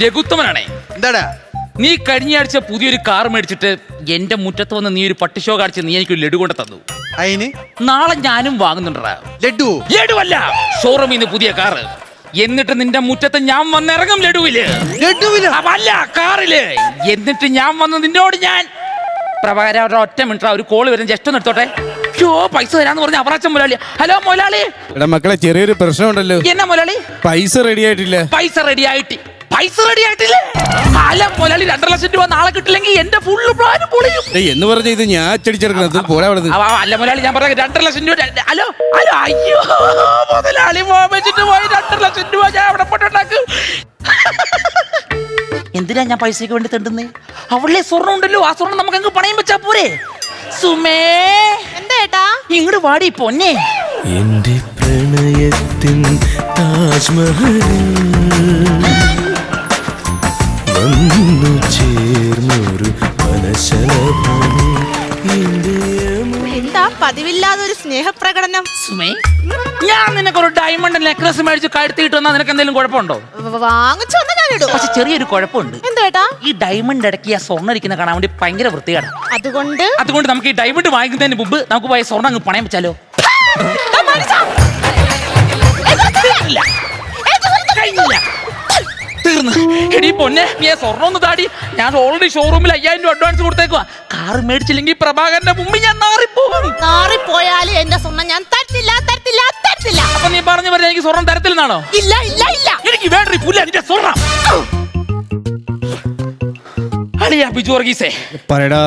രഘുത്തമനാണേ. എന്താടാ നീ കഴിഞ്ഞ ആഴ്ച പുതിയൊരു കാർ മേടിച്ചിട്ട് എന്റെ മുറ്റത്ത് വന്ന് നീ ഒരു പട്ടി ഷോ കാണിച്ച് നീ എനിക്കൊരു ലഡു കൊണ്ട് തന്നു. അയിന് നാളെ ഞാനും വാങ്ങുന്നുണ്ടാ. ലഡുവല്ല, ഷോറൂമിൽ നിന്ന് പുതിയ കാറ്. എന്നിട്ട് നിന്റെ മുറ്റത്ത് ഞാൻ വന്നിറങ്ങും ലഡുവില്. അല്ല, കാറില്. എന്നിട്ട് ഞാൻ വന്ന് നിന്നോട് ഞാൻ പ്രഭാകര ഒറ്റ മിനിറ്റ് ഒരു കോള് വരുന്ന ജസ്റ്റ് ഒന്ന് എടുത്തോട്ടെ. പൈസ തരാന്ന് പറഞ്ഞ അവറാച്ചൻ മുതലാളി. ഹലോ മുതലാളി. എടാ മക്കളെ, ചെറിയൊരു പ്രശ്നമുണ്ടല്ലോ. എന്നാ മുതലാളി? പൈസ റെഡി ആയിട്ടില്ല. പൈസ റെഡി ആയിട്ടില്ലേ? അല്ല മുതലാളി, 2 ലക്ഷം രൂപ നാളെ കിട്ടില്ലെങ്കിൽ എന്റെ ഫുള്ള് പ്ലാൻ പൊളിയും എന്ന് പറഞ്ഞ ഇത് ഞാൻ അച്ചടിച്ചെടുക്കണത്. പോരാ അവിടെ. അല്ല മുതലാളി, ഞാൻ പറയാം 2 ലക്ഷം രൂപ. ഹലോ അയ്യോ മുതലാളി വെച്ചിട്ട് പോയി 2 ലക്ഷം രൂപ ഞാൻ അവിടെ പോട്ടുണ്ടാക്കും. എന്തിനാ ഞാൻ പൈസക്ക് വേണ്ടി തണ്ടുന്നേ? അവളെ സ്വർണ്ണം ഉണ്ടല്ലോ, ആ സ്വർണ്ണം നമുക്ക് അങ്ങ് പണയം വെച്ചാ പോരെ. സുമേ, എന്താ ഇങ്ങോട്ട് വാടി പൊന്നെ. എന്റെ പ്രണയത്തിൻ താജ്മഹലിൽ വന്നു ചേർന്നൊരു മനശലഭം. എന്താ പതിവില്ലാതെ ഒരു സ്നേഹപ്രകടനം? സുമേ, ഞാൻ നിനക്കൊരു ഡയമണ്ട് നെക്ലസ് മേടിച്ച് കഴുത്തിയിട്ട് വന്നാൽ നിനക്ക് എന്തെങ്കിലും കുഴപ്പമുണ്ടോ? വാങ്ങിച്ചു വന്ന ഞാൻ ഇടും. പക്ഷെ ചെറിയൊരു കുഴപ്പമുണ്ട്. എന്താ? ഈ ഡയമണ്ട് ഇടയ്ക്ക് ആ സ്വർണ്ണം ഇരിക്കുന്ന കാണാൻ വേണ്ടി ഭയങ്കര വൃത്തിയാണ്. അതുകൊണ്ട് നമുക്ക് ഈ ഡയമണ്ട് വാങ്ങിക്കുന്നതിന് മുമ്പ് നമുക്ക് പോയ സ്വർണ്ണം അങ്ങ് പണയം വെച്ചാലോ? തീർന്നു. എടീ പൊന്നെ, നീ സ്വർണ്ണം ഒന്ന് താടി. ഞാൻ ഓൾറെഡി ഷോറൂമിൽ 5000 രൂപ അഡ്വാൻസ് കൊടുത്തേക്കുവാ. കാറ് മേടിച്ചില്ലെങ്കിൽ പ്രഭാകരന്റെ മുമ്പിൽ ഞാൻ നാറിപ്പോയാലും എന്റെ സ്വർണ്ണം ഞാൻ തരത്തില്ല. അപ്പൊ നീ പറഞ്ഞു പറഞ്ഞ എനിക്ക് സ്വർണ്ണം തരത്തില്ലെന്നാണോ? ഇല്ല. എനിക്ക് വേണ്ട പുല്ല നിന്റെ സ്വർണ്ണം. അളിയാ ബിജു വർഗീസേ, പറയടാ.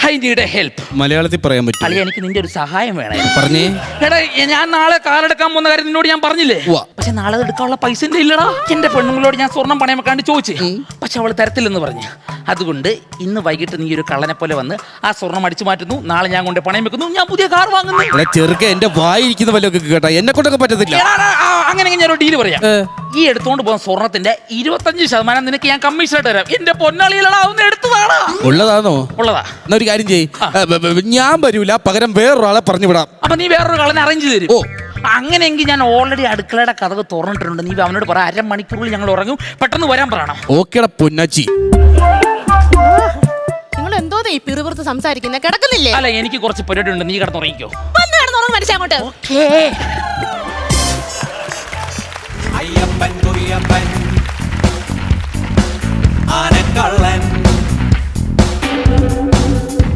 I need A help. മലയാളത്തിൽ പറയാൻ പറ്റും. അളിയ, എനിക്ക് നിന്റെ ഒരു സഹായം വേണം. പറഞ്ഞേ. എടാ, ഞാൻ നാളെ കാറെടുക്കാൻ പോകുന്ന കാര്യം നിന്നോട് ഞാൻ പറഞ്ഞില്ലേ? പക്ഷെ നാളെ എടുക്കാനുള്ള പൈസ എന്റെ ഇല്ലടാ. എന്റെ പെണ്ണുങ്ങളോട് ഞാൻ സ്വർണ്ണം പണയം വെക്കാണ്ട് ചോദിച്ചു, പക്ഷെ അവള് തരത്തില്ലെന്ന് പറഞ്ഞു. അതുകൊണ്ട് ഇന്ന് വൈകിട്ട് നീ ഒരു കള്ളനെ പോലെ വന്ന് ആ സ്വർണ്ണം അടിച്ചു മാറ്റുന്നു. നാളെ ഞാൻ കൊണ്ട് പണയം വെക്കുന്നു. ഞാൻ പുതിയ കാർ വാങ്ങുന്നു. ചെറുക്ക എന്റെ വായിരിക്കുന്ന വല്ലതൊക്കെ കേട്ടാ എന്നെ കൊണ്ടൊക്കെ പറ്റത്തില്ല. അങ്ങനെ ഞാൻ ഒരു ഡീല് പറയാം. ഈ എടുത്തോണ്ട് പോകുന്ന സ്വർണത്തിന്റെ 25% നിനക്ക് ഞാൻ കമ്മീഷനായിട്ട് തരാം. എന്റെ പൊന്നാളിയിലടാ, ഒന്ന് എടുത്തതാണ്. ഉള്ളതാണോ? ഉള്ളതാ. എന്നാ ഒരു കാര്യം ചെയ്യ്, ഞാൻ വരൂല, പകരം വേറൊരാളെ പറഞ്ഞു വിടാം. അപ്പൊ നീ വേറൊരു കള്ളനെ അറേഞ്ച് തരും. അങ്ങനെയെങ്കിൽ ഞാൻ ഓൾറെഡി അടുക്കളയുടെ കഥക് തുറന്നിട്ടുണ്ട്. നീ അവനോട് പറ, 1/2 മണിക്കൂറിൽ ഞങ്ങൾ ഉറങ്ങും, പെട്ടെന്ന് വരാൻ പറയണം. ഓക്കേടാ പൊന്നാച്ചി. നിങ്ങൾ എന്തോ ഈ പിറുപിറുത്ത് സംസാരിക്കുന്നത്? കിടക്കുന്നില്ലേ? അല്ല, എനിക്ക് കുറച്ച് പരിപാടി ഉണ്ട്. നീ കിടന്നുറങ്ങിക്കോ. അങ്ങോട്ട് അയ്യപ്പൻ കുറിയപ്പൻ ആനക്കള്ളൻ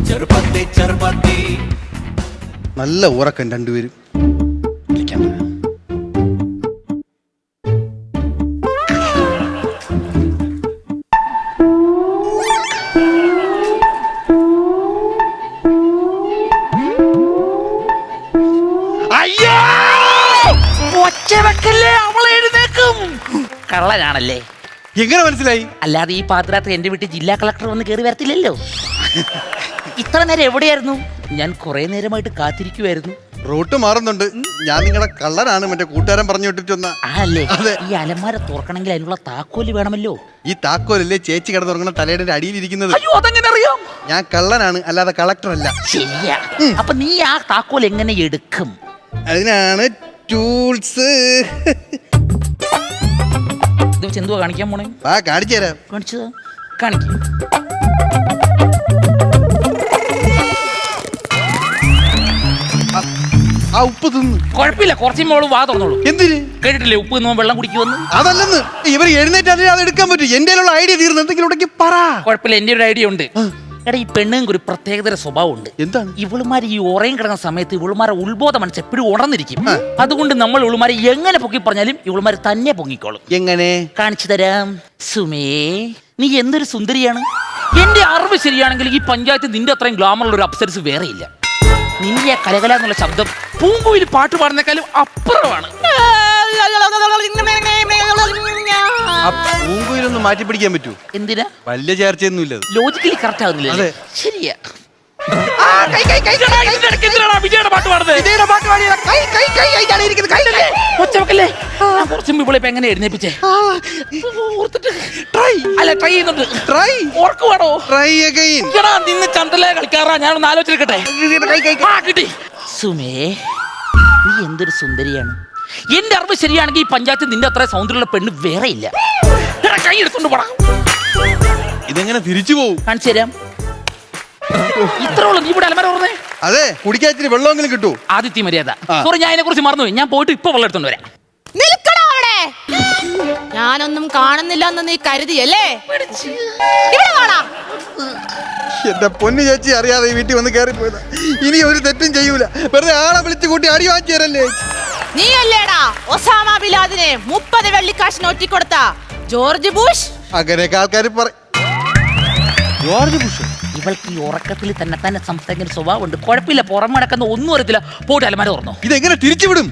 ചെറുപ്പത്തി നല്ല ഉറക്കം രണ്ടുപേരും. അയ്യോ, ഒച്ച വെക്കല്ലേ, അവളെ എഴുന്നേക്കും. കള്ളനാണല്ലേ? എങ്ങനെ മനസ്സിലായി? അല്ലാതെ ഈ പാതിരാത്രി എന്റെ വീട്ടിൽ ജില്ലാ കളക്ടർ വന്ന് കയറി വരത്തില്ലല്ലോ. ഇത്ര നേരം എവിടെയായിരുന്നു? ഞാൻ കുറെ നേരമായിട്ട് കാത്തിരിക്കുവായിരുന്നു. റൂട്ട് മാറുന്നുണ്ട്. ഞാൻ നിങ്ങളുടെ കള്ളനാണ്, മറ്റേ കൂട്ടുകാരൻ പറഞ്ഞു വിട്ടിട്ടൊന്ന. ആണല്ലേ? ഈ അലമാര തുറക്കണമെങ്കിൽ അതിനുള്ള താക്കോല് വേണമല്ലോ. ഈ താക്കോലല്ലേ ചേച്ചി കിടന്നുറങ്ങുന്ന തലയുടെ അടിയിലിരിക്കുന്നത്? അയ്യോ, അതെങ്ങനെ അറിയാം? ഞാൻ കള്ളനാണ്, അല്ലാതെ കളക്ടർ അല്ല. ശരിയാ. അപ്പൊ നീ ആ താക്കോൽ എങ്ങനെ എടുക്കും? അതിനാണ് ടൂൾസ്. ഇത് വെച്ച് എന്തുവാ കാണിക്കാൻ പോണേ? കാണിച്ചു തരാം. കാണിച്ചതാ, കാണിക്കും. ആ ഉപ്പ് തിന്നു. കുഴപ്പമില്ല, കുറച്ചും മോള് വാ തുറന്നോളൂ. എന്തിന്? കേട്ടിട്ടില്ലേ ഉപ്പ് തിന്നുമ്പോൾ വെള്ളം കുടിക്കുമെന്ന്? അതല്ലെന്ന്, ഇവർ എഴുന്നേറ്റ് അത് എടുക്കാൻ പറ്റും. എന്റെ ഐഡിയ തീർന്നു. എന്തെങ്കിലും ഉണ്ടെങ്കിൽ പറ. കുഴപ്പമില്ല, എന്റെ ഒരു ഐഡിയ ഉണ്ട്. എടാ, ഈ പെണ്ണുങ്ങൾക്ക് ഒരു പ്രത്യേകതര സ്വഭാവം ഉണ്ട്. എന്താണ്? ഇവളുമാർ ഈ ഉറയും കിടക്കുന്ന സമയത്ത് ഇവളുമാരെ ഉത്ബോധ മനസ്സ് എപ്പോഴും ഉണർന്നിരിക്കും. അതുകൊണ്ട് നമ്മൾ ഇവളുമാരെ എങ്ങനെ പൊക്കി പറഞ്ഞാലും ഇവളുമാര് തന്നെ പൊങ്ങിക്കോളും. എങ്ങനെ? കാണിച്ചു തരാം. സുമേ, നീ എന്തൊരു സുന്ദരിയാണ്. എന്റെ അറിവ് ശരിയാണെങ്കിൽ ഈ പഞ്ചായത്ത് നിന്റെ അത്രയും ഗ്ലാമറുള്ള ഒരു അപ്സരസ് വേറെ ഇല്ല. നിന്റെ ആ കലകല എന്നുള്ള ശബ്ദം പൂങ്കുയിൽ പാട്ട് പാടുന്നേക്കാളും അപ്പുറമാണ്. പൂങ്കുയിലൊന്ന് മാറ്റി പിടിക്കാൻ പറ്റൂ? എന്തിനാ? വലിയ ചേർച്ചയൊന്നും ഇല്ല. ലോജിക്കലി കറക്റ്റ് ആകുന്നില്ല. ശരിയാ. എങ്ങനെ എഴുന്നേപ്പിച്ചേ? നിന്ന് ചന്ദ്രലെ കളിക്കാറാ. ഞാനൊന്ന് ആലോചിക്കട്ടെ. കിട്ടി. സുമേ, നീ എന്തൊരു സുന്ദരിയാണ്. എന്റെ അറിവ് ശരിയാണെങ്കിൽ ഈ പഞ്ചായത്ത് നിന്റെ അത്ര സൗന്ദര്യമുള്ള പെണ്ണ് വേറെ ഇല്ല. നേരെ കൈ എടുത്തോണ്ട് പോടാ. ഇതെങ്ങനെ തിരിച്ചു പോകും? കാണിച്ചു തരാം. ഇത്ര ഉള്ളു. നീ ഇവിടെ അലമാര തുറന്നേ. അതെ, കുടിക്കാൻ ഇച്ചിരി വെള്ളമെങ്കിലും കിട്ടൂ. ആദിത്യ മര്യാദ. ആ. സോറി, ഞാൻ അതിനെ കുറിച്ച് മറന്നുപോയി. ഞാൻ പോയിട്ട് ഇപ്പൊ വെള്ളം എടുത്തോണ്ട് വരാം. നിൽക്കണോ അവിടെ? ഞാനൊന്നും കാണുന്നില്ല എന്ന് നീ കരുതിയല്ലേ? ഇവിടെ വാടാ. എന്റെ പൊന്നു ചേച്ചി അറിയാതെ ഈ വീട്ടിൽ വന്ന് കയറിപ്പോയതാ. ഇനി ഒരു തെറ്റും ചെയ്യൂല. വെറുതെ ആളെ വിളിച്ചു കൂട്ടി അടി വാങ്ങിച്ചു തരല്ലേ. നീ അല്ലേടാ ഒസാമ ബിലാദിനെ 30 വെള്ളിക്കാശിന് ഒറ്റിക്കൊടുത്ത ജോർജ് ബുഷ്? അങ്ങനെയൊക്കെ ആൾക്കാർ പറയും. ജോർജ് ബുഷ് ഇവൾക്ക് ഈ ഉറക്കത്തിൽ തന്നെ തന്നെ സംസാരിക്കുന്ന സ്വഭാവമുണ്ട്. കുഴപ്പമില്ല, പുറമെ നടക്കുന്ന ഒന്നും അറിയത്തില്ല. പോയിട്ട് അലമാര തുറന്നോ. ഇതെങ്ങനെ തിരിച്ചു വിടും?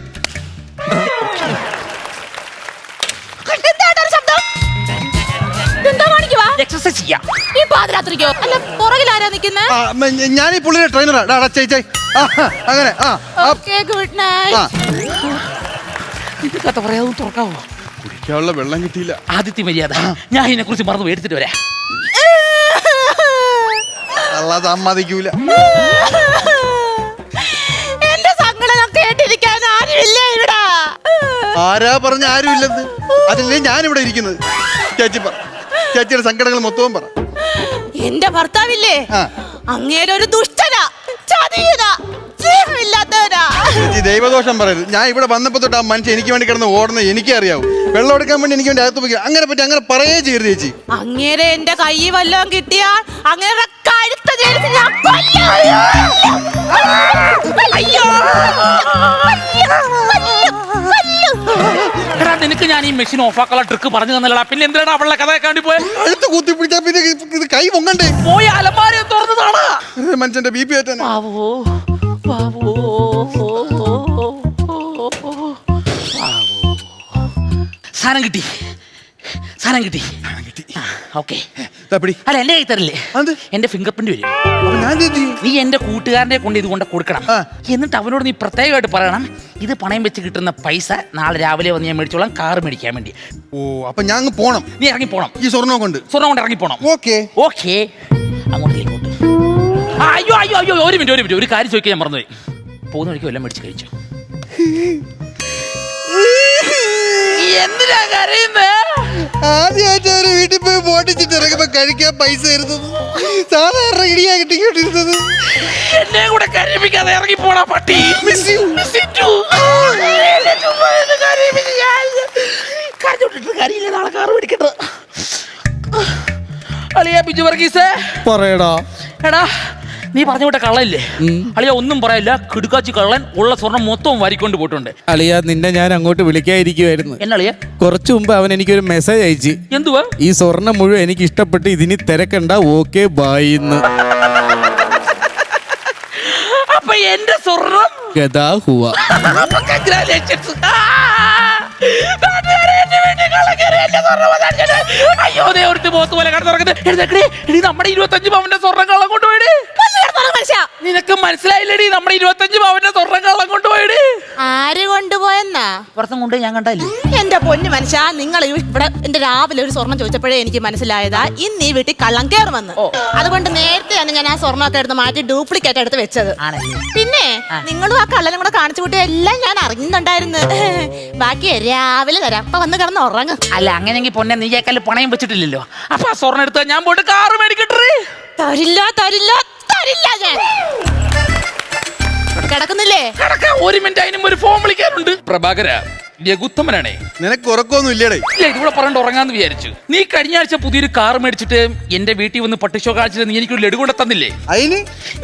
എന്താ ശബ്ദം? എന്താ കാണിക്കുവാ? എക്സസൈസ് ചെയ്യാം. ഈ പാതിരാത്രിക്കോ? അല്ല, പുറകിൽ ആരാ നിക്കുന്നേ? ഞാൻ ഈ പുള്ളിയുടെ ട്രെയിനറാ. അങ്ങനെ ഓക്കേ, ഗുഡ് നൈറ്റ്. ഇത് കഥ പറയാതെ തുറക്കാവോ? കുടിക്കാനുള്ള വെള്ളം കിട്ടിയില്ല. ആദിത്യ മര്യാദ. ഞാൻ ഇതിനെ കുറിച്ച് മറന്നു എടുത്തിട്ട് വരാം. അല്ല, സമ്മതിക്കൂല. എന്റെ സങ്കടം കേട്ടിരിക്കാൻ ആരുമില്ലേ ഇവിടെ? ആരാ പറഞ്ഞ ആരും ഇല്ലെന്ന്? അതില്ലേ ഞാനിവിടെ ഇരിക്കുന്നത്. ചേച്ചിയുടെ സങ്കടങ്ങൾ മൊത്തവും പറ. എന്റെ ഭർത്താവില്ലേ, ആ. അങ്ങേരെ ഒരു ദുഷ്ടനാ, ചതിയനാ, സ്നേഹമില്ലാത്തവനാ. ചേച്ചി ദൈവദോഷം പറയരുത്. ഞാൻ ഇവിടെ വന്നപ്പോ തൊട്ട് ആ മനുഷ്യൻ എനിക്ക് വേണ്ടി കിടന്ന് ഓടുന്നത് എനിക്കേ അറിയാവൂ. വെള്ളം എടുക്കാൻ വേണ്ടി എനിക്ക് വേണ്ടി അകത്ത് പോയി അങ്ങനെ പറയേ ചെയ്യരുത് ചേച്ചി. അങ്ങേരെ എന്റെ കൈ വല്ലതും കിട്ടിയാൽ അങ്ങേരെ കഴുത്ത് ചേർത്ത് ഞാൻ കൊല്ലും. അയ്യോ, എടാ, നിനക്ക് ഞാൻ ഈ മെഷീൻ ഓഫാക്കാനുള്ള ട്രിക്ക് പറഞ്ഞു തന്നല്ലടാ. പിന്നെ എന്തിനാ അവളുടെ കഥ കാണ്ടി പോയ? അഴുത്ത് കുത്തി പിടിച്ചാ പിന്നെ ഇത് കൈ പൊങ്ങണ്ടേ? പോയ അലമാര തുറന്നതാണ്. മനുഷ്യന്റെ ബി പി ആയിട്ടാണ്. പാവോ പാവോ സാധനം കിട്ടി. ഓക്കെ. അല്ല, എന്റെ കൈ തരില്ലേ? എന്റെ ഫിംഗർ പ്രിന്റ് വരും. നീ എന്റെ കൂട്ടുകാരനെ കൊണ്ട് ഇത് കൊണ്ട് കൊടുക്കണം. എന്നിട്ട് അവനോട് നീ പ്രത്യേകമായിട്ട് പറയണം, ഇത് പണയം വെച്ച് കിട്ടുന്ന പൈസ നാളെ രാവിലെ വന്ന് ഞാൻ മേടിച്ചോളാം, കാറ് മേടിക്കാൻ വേണ്ടി. ഓ, അപ്പൊ ഞാൻ അങ്ങ് പോണം. നീ ഇറങ്ങി പോണം. ഈ സ്വർണ്ണം കൊണ്ട് ഇറങ്ങി പോണം. ഓക്കെ. അങ്ങോട്ട് ഇങ്ങോട്ട്. അയ്യോ അയ്യോ അയ്യോ, ഒരു മിനിറ്റ്. ഒരു കാര്യം ചോദിക്കാൻ ഞാൻ മറന്നുപോയി. പോകുന്ന വഴിക്ക് വല്ലതും മേടിച്ച് കഴിച്ചു. എന്തിനാ കരയുന്നേ? ആദ്യമായിട്ട് ഒരു വീട്ടിൽ പോയി പോട്ടിച്ചിട്ട് ഇറങ്ങുമ്പോ കഴിക്കാൻ പൈസ തരുന്നത് സാധാരണ ഇടിയാ കിട്ടിക്കൊണ്ടിരുന്നത്. എന്നെ കൂടെ കരയിപ്പിക്കാതെ ഇറങ്ങി പോടാ പട്ടി. കരയില്ല, നാളെ കാറ് മേടിക്കട്ടെ. അളിയാ ബിജു വർഗീസേ, പറയടാ. എടാ, നീ പറഞ്ഞു വിട്ട കള്ളല്ലേ? അളിയ ഒന്നും പറയില്ല, കിടുക്കാച്ചി കള്ളൻ ഉള്ള സ്വർണം മൊത്തവും വാരിക്കൊണ്ട് പോയിട്ടുണ്ട്. അളിയ, നിന്നെ ഞാൻ അങ്ങോട്ട് വിളിക്കാതിരിക്കുവായിരുന്നു. എന്നളിയ? കുറച്ചു മുമ്പ് അവൻ എനിക്കൊരു മെസ്സേജ് അയച്ചു. എന്തുവാ? ഈ സ്വർണം മുഴുവൻ എനിക്ക് ഇഷ്ടപ്പെട്ട്, ഇതിനി തിരക്കണ്ട, ഓക്കെ ബായിന്ന്. അപ്പൊ എന്റെ സ്വർണം ഗദാ ഹുവ. അയ്യോ, ദേവടുത്ത് പോത്ത് പോലെ കടന്നുറങ്ങുന്നത്. നമ്മുടെ 25 പവന്റെ സ്വർണ്ണം കള്ളം കൊണ്ടുപോയിട്. നിനക്ക് മനസ്സിലായില്ലടി? നമ്മുടെ 25 പവന്റെ സ്വർണ്ണം കള്ളം കൊണ്ടുപോയിട്. ആര് കൊണ്ടുപോയെന്നാ? പുറത്തും കൊണ്ട് ഞാൻ കണ്ടല്ലേ. എന്റെ പൊന്നു മനുഷ്യ, നിങ്ങൾ ഇവിടെ എന്റെ രാവിലെ ഒരു സ്വർണം ചോദിച്ചപ്പോഴേ എനിക്ക് മനസ്സിലായതാ ഇന്ന് ഈ വീട്ടിൽ കള്ളം കയറുമെന്ന്. അതുകൊണ്ട് നേരത്തെയാണ് ഞാൻ ആ സ്വർണ്ണമൊക്കെ എടുത്ത് മാറ്റി ഡ്യൂപ്ലിക്കേറ്റ് എടുത്ത് വെച്ചത്. പിന്നെ നിങ്ങളും ആ കള്ളനും കൂടെ കാണിച്ചു കൂട്ടി എല്ലാം ഞാൻ അറിയുന്നുണ്ടായിരുന്നു. ബാക്കി രാവിലെ തരാം. അപ്പൊ വന്ന് കിടന്ന് ഉറങ്ങ്. അല്ല, അങ്ങനെയെങ്കിൽ പൊന്നെ നീയേക്കാൾ പണയം വെച്ചിട്ടില്ലല്ലോ. അപ്പൊ ആ സ്വർണ്ണം എടുത്താൽ ഞാൻ പോയിട്ട് കാറ് മേടിക്കട്ടെ. തരില്ല ഞാൻ. കിടക്കുന്നില്ലേ? ഒരു മിനിറ്റ്, അതിനും ഒരു ഫോം വിളിക്കാറുണ്ട്. പ്രഭാകര, ലഘുത്തമനാണേ. നിനക്ക് ഉറക്കമൊന്നും ഇല്ലേടേ? ഇല്ല, ഇതിവിടെ പറഞ്ഞിട്ട് ഉറങ്ങാന്ന് വിചാരിച്ചു. നീ കഴിഞ്ഞ ആഴ്ച പുതിയൊരു കാർ മേടിച്ചിട്ട് എന്റെ വീട്ടിൽ വന്ന് പട്ടിഷോ കാണിച്ചിട്ട് നീ എനിക്കൊരു ലഡു കൂടെ തന്നില്ലേ? അതിന്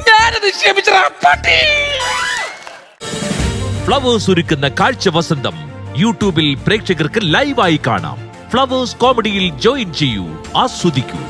ഞാനത് ക്ഷമിച്ചടാ പട്ടി. ഫ്ലവേഴ്സ് ഒരുക്കുന്ന കാഴ്ച വസന്തം യൂട്യൂബിൽ പ്രേക്ഷകർക്ക് ലൈവായി കാണാം. ഫ്ലവേഴ്സ് കോമഡിയിൽ ജോയിൻ ചെയ്യൂ, ആസ്വദിക്കൂ.